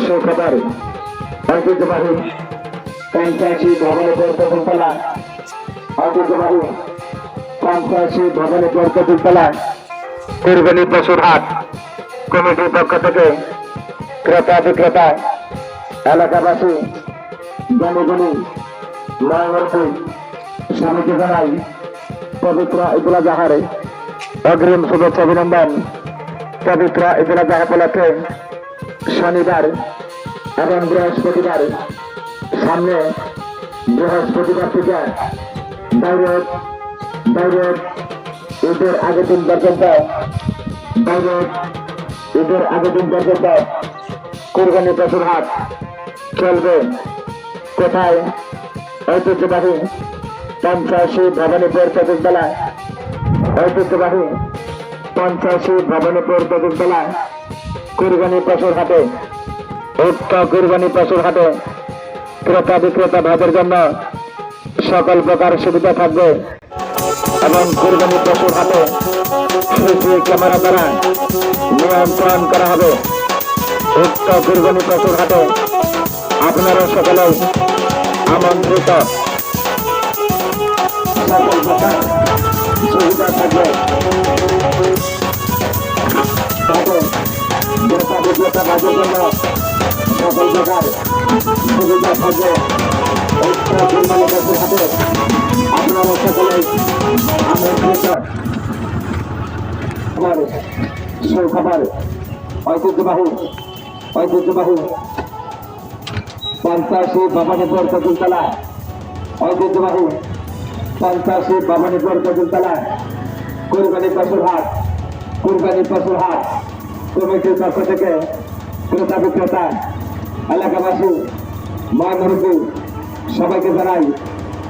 সুখবর ঐতিহ্যবাহী পঞ্চায়েত ভবনের প্রথমতলা ঐতিহ্যবাহী পঞ্চায়েত ভবনের প্রথমতলা কুরবানি পশুর হাট কমিটির পক্ষ থেকে ক্রেতা বিক্রেতা এলাকাবাসী জনগণী নয়মর্তী স্বামীকে জানাই পবিত্র ঈদুল আজহারে অগ্রিম শুভেচ্ছা অভিনন্দন। পবিত্র ঈদুল আজহা উপলক্ষে শনিবার এবং বৃহস্পতিবার সামনে বৃহস্পতিবার থেকে ডাইরেক্ট ঈদের আগের দিন পর্যন্ত কুরবানি পশুর হাট চলবে। কোথায়? ঐতিহ্যবাহী পঞ্চায়েত ভবানীপুর চতুর্থতলায় ঐতিহ্যবাহী পঞ্চায়েত ভবানীপুর চতুর্থতলায় কুরবানি পশুর হাটে। উক্ত কুরবানি পশুর হাটে ক্রেতা বিক্রেতা ভাইদের জন্য সকল প্রকার সুবিধা থাকবে এবং কুরবানি পশুর হাটে সিসি ক্যামেরা দ্বারা নিয়ন্ত্রণ করা হবে। উক্ত কুরবানি পশুর হাটে আপনারা সকলেই আমন্ত্রিত। সকল প্রকার সুবিধা থাকবে। ক্রেতা বিক্রেতা ভাইদের জন্য সকল প্রকার সুবিধা থাকবে। উক্ত কুরবানি পশুর হাটে আপনারা সকলেই আমন্ত্রিত। সুখবর ঐতিহ্যবাহী পঞ্চায়েত ভবানীপুর চতুর্থতলা ঐতিহ্যবাহী পঞ্চায়েত ভবানীপুর চতুর্থতলা কুরবানি পশুর হাট কমিটির পক্ষ থেকে ক্রেতা বিক্রেতা এলাকাবাসী মা মুরব্বী সবাইকে জানাই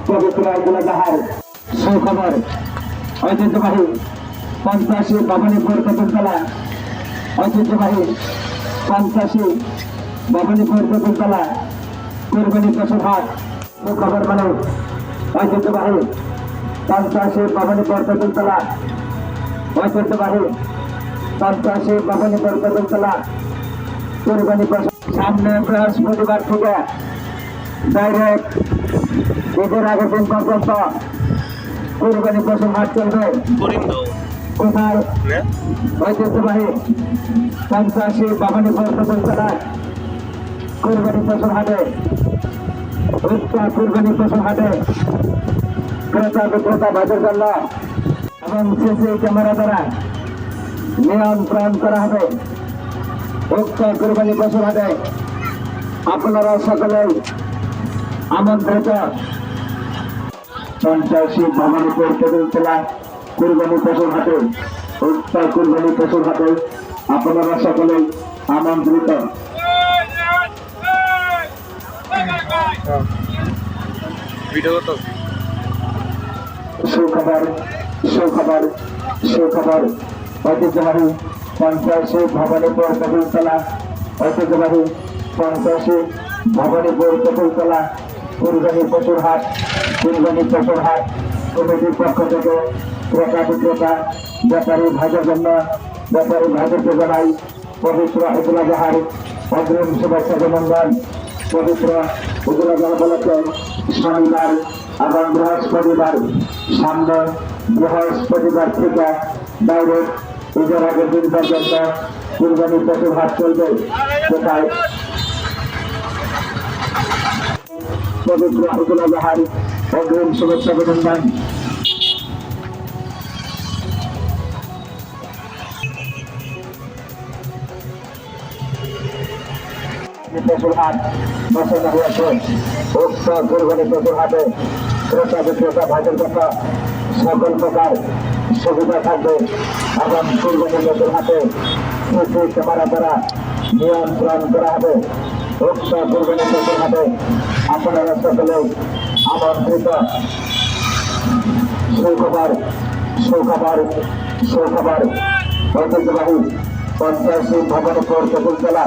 পবিত্র ঈদুল আজহার সুখবর। ঐতিহ্যবাহী পঞ্চায়েত ভবানীপুর চতুর্থতলা কুরবানি পশুর হাট সুখবর মানে ঐতিহ্যবাহী পঞ্চায়েত ভবানীপুর চতুর্থতলা কুরবানি পশু সামনে বৃহস্পতিবার থেকে ডাইরেক্ট ঈদের আগের দিন পর্যন্ত কুরবানি পশুর হাট চলবে। কোথায়? ঐতিহ্যবাহী পঞ্চায়েত ভবানীপুর চতুর্থতলা কুরবানি পশুর হাটে। উক্ত কুরবানি পশুর হাটে ক্রেতা বিক্রেতা ভাইদের জন্য এবং সিসি ক্যামেরা দ্বারা নিয়ন্ত্রণ করা হবে। উক্ত কুরবানি পশুর হাটে আপনারা সকলেই আমন্ত্রিত। পঞ্চায়েত ভবানীপুর চতুর্থতলা কুরবানি পশুর হাটে উক্ত কুরবানি পশুর হাটে আপনারা সকলেই আমন্ত্রিত। সুখবর ঐতিহ্যবাহী পঞ্চায়েত ভবানীপুর চতুর্থতলা কুরবানি পশুর হাট কমিটির পক্ষ থেকে ক্রেতা বিক্রেতা ব্যাপারী ভাইদের জন্য ভাইদেরকে জানাই পবিত্র ঈদুল আজহার অগ্রিম শুভেচ্ছা অভিনন্দন। পবিত্র ঈদুল আজহা উপলক্ষে শনিবার এবং বৃহস্পতিবার সামনে বৃহস্পতিবার থেকে ডাইরেক্ট ঈদের আগের দিন পর্যন্ত কুরবানি পশুর হাট চলবে। কোথায়? পবিত্র ঈদুল আজহার অগ্রিম শুভেচ্ছা অভিনন্দন। পশুর হাট বসানো হয়েছে। উক্ত কুরবানি পশুর হাটে ক্রেতা বিক্রেতা ভাইদের জন্য সকল প্রকার সুবিধা থাকবে এবং কুরবানি পশুর হাটে সিসি ক্যামেরা দ্বারা নিয়ন্ত্রণ করা হবে। উক্ত কুরবানি পশুর হাটে আপনারা সকলেই আমন্ত্রিত। সুখবর ঐতিহ্যবাহী পঞ্চায়েত ভবানীপুর চতুর্থতলা